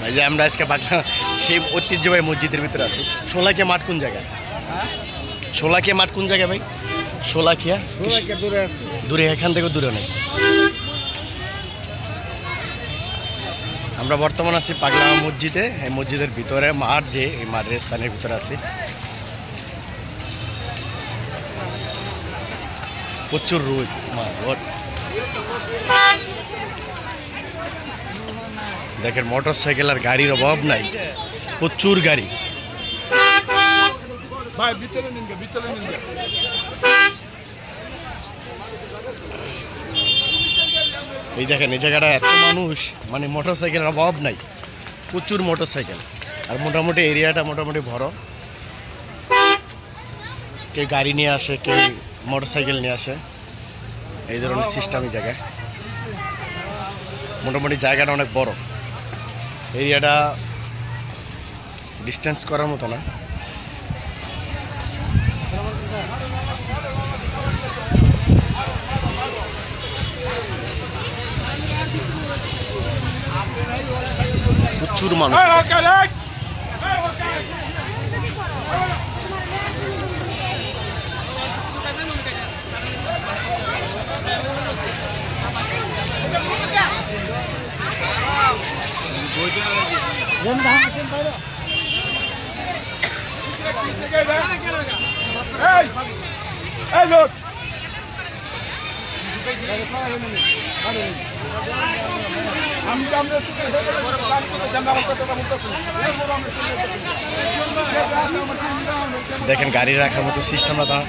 এই যে আমরা আজকে পাগলা সেই ঐতিহ্যবাহী মসজিদের ভিতরে আছি। শোলাকিয়া মাঠ কোন জায়গায়? শোলাকিয়া মাঠ কোন জায়গায় ভাই? শোলাকিয়া দূরে আছে, দূরে, এখান থেকে দূরে নেই। আমরা বর্তমান আছি পাগলা মসজিদে। এই মসজিদের ভিতরে মাঠ, যে এই মাঠের স্থানের ভিতরে আছি। প্রচুর রোদ, দেখেন মোটর সাইকেল আর গাড়ির অভাব নাই, প্রচুর গাড়ি। এই দেখেন এই জায়গাটা এত মানুষ, মানে মোটর সাইকেলের অভাব নাই, প্রচুর মোটর সাইকেল। আর মোটামুটি এরিয়াটা মোটামুটি বড়, কেউ গাড়ি নিয়ে আসে, কেউ মোটর সাইকেল নিয়ে আসে, এই ধরনের সিস্টেম এই জায়গায়। মোটামুটি জায়গাটা অনেক বড়, এরিয়াটা ডিস্টেন্স করার মতো না। প্রচুর মানুষ। দেখেন গাড়ি রাখার মতো সিস্টেমটা